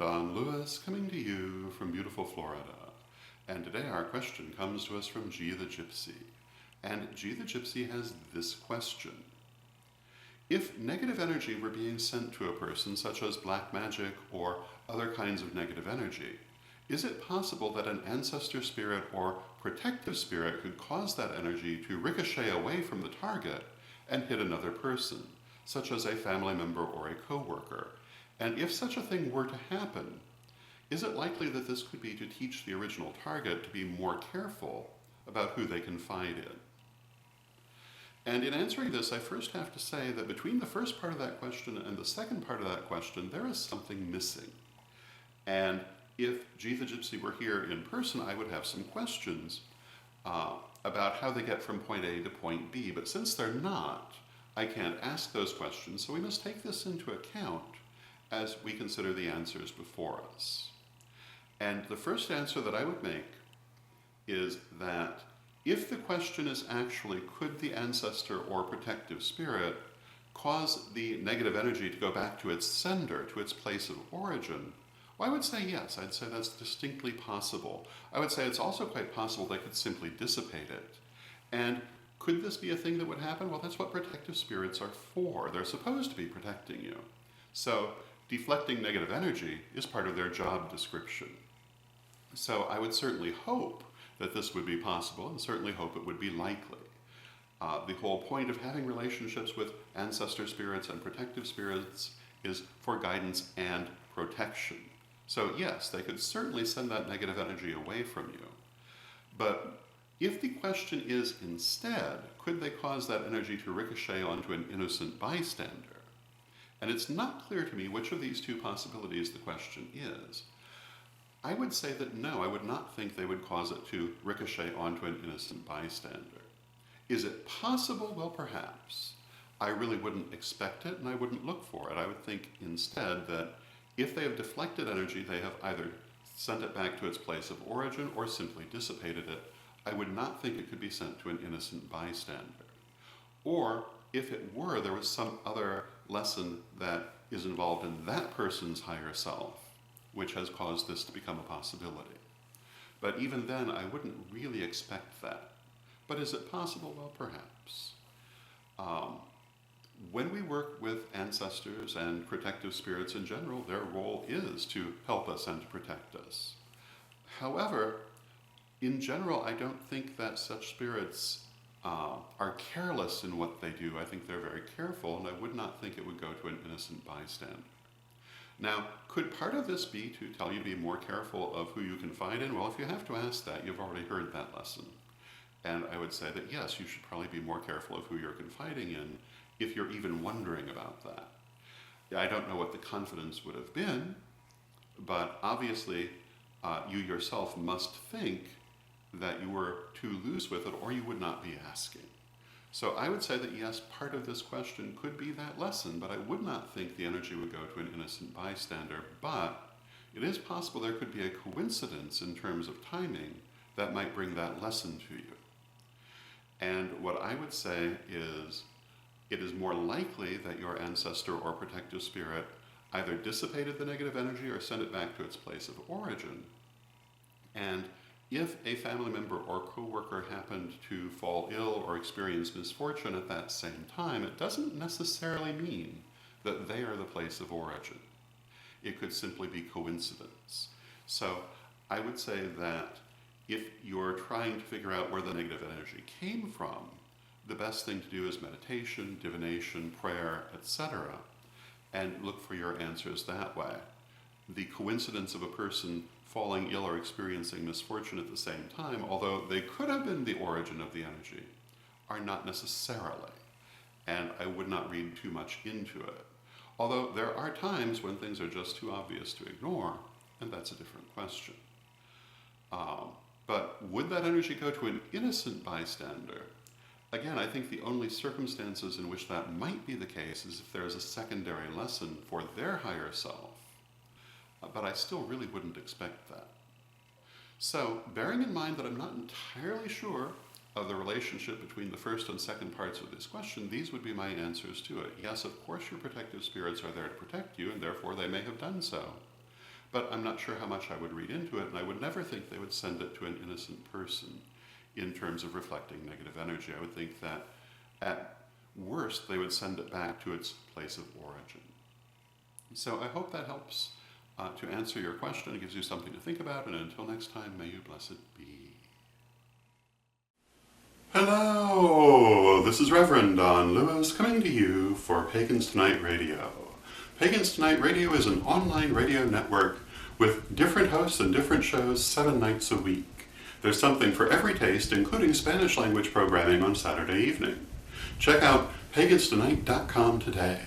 Don Lewis, coming to you from beautiful Florida. And today our question comes to us from G the Gypsy. And G the Gypsy has this question. If negative energy were being sent to a person, such as black magic or other kinds of negative energy, is it possible that an ancestor spirit or protective spirit could cause that energy to ricochet away from the target and hit another person, such as a family member or a co-worker? And if such a thing were to happen, is it likely that this could be to teach the original target to be more careful about who they confide in? And in answering this, I first have to say that between the first part of that question and the second part of that question, there is something missing. And if G the Gypsy were here in person, I would have some questions about how they get from point A to point B. But since they're not, I can't ask those questions, so we must take this into account as we consider the answers before us. And the first answer that I would make is that if the question is actually, could the ancestor or protective spirit cause the negative energy to go back to its sender, to its place of origin, well, I would say yes. I'd say that's distinctly possible. I would say it's also quite possible they could simply dissipate it. And could this be a thing that would happen? Well, that's what protective spirits are for. They're supposed to be protecting you. So deflecting negative energy is part of their job description. So I would certainly hope that this would be possible, and certainly hope it would be likely. The whole point of having relationships with ancestor spirits and protective spirits is for guidance and protection. So yes, they could certainly send that negative energy away from you. But if the question is instead, could they cause that energy to ricochet onto an innocent bystander? And it's not clear to me which of these two possibilities the question is. I would say that no, I would not think they would cause it to ricochet onto an innocent bystander. Is it possible? Well, perhaps. I really wouldn't expect it and I wouldn't look for it. I would think instead that if they have deflected energy, they have either sent it back to its place of origin or simply dissipated it. I would not think it could be sent to an innocent bystander. Or if it were, there was some other lesson that is involved in that person's higher self, which has caused this to become a possibility. But even then, I wouldn't really expect that. But is it possible? Well, perhaps. When we work with ancestors and protective spirits in general, their role is to help us and to protect us. However, in general, I don't think that such spirits are careless in what they do. I think they're very careful, and I would not think it would go to an innocent bystander. Now, could part of this be to tell you to be more careful of who you confide in? Well, if you have to ask that, you've already heard that lesson. And I would say that yes, you should probably be more careful of who you're confiding in if you're even wondering about that. I don't know what the confidence would have been, but obviously you yourself must think that you were too loose with it or you would not be asking. So I would say that yes, part of this question could be that lesson, but I would not think the energy would go to an innocent bystander. But it is possible there could be a coincidence in terms of timing that might bring that lesson to you. And what I would say is, it is more likely that your ancestor or protective spirit either dissipated the negative energy or sent it back to its place of origin. And if a family member or co-worker happened to fall ill or experience misfortune at that same time, it doesn't necessarily mean that they are the place of origin. It could simply be coincidence. So I would say that if you're trying to figure out where the negative energy came from, the best thing to do is meditation, divination, prayer, etc., and look for your answers that way. The coincidence of a person falling ill or experiencing misfortune at the same time, although they could have been the origin of the energy, are not necessarily. And I would not read too much into it. Although there are times when things are just too obvious to ignore, and that's a different question. But would that energy go to an innocent bystander? Again, I think the only circumstances in which that might be the case is if there is a secondary lesson for their higher self. But I still really wouldn't expect that. So, bearing in mind that I'm not entirely sure of the relationship between the first and second parts of this question, these would be my answers to it. Yes, of course your protective spirits are there to protect you, and therefore they may have done so. but I'm not sure how much I would read into it, and I would never think they would send it to an innocent person in terms of reflecting negative energy. I would think that at worst they would send it back to its place of origin. So I hope that helps to answer your question. It gives you something to think about, and until next time, may you blessed be. Hello, this is Reverend Don Lewis coming to you for Pagans Tonight Radio. Pagans Tonight Radio is an online radio network with different hosts and different shows 7 nights a week. There's something for every taste, including Spanish language programming on Saturday evening. Check out paganstonight.com today.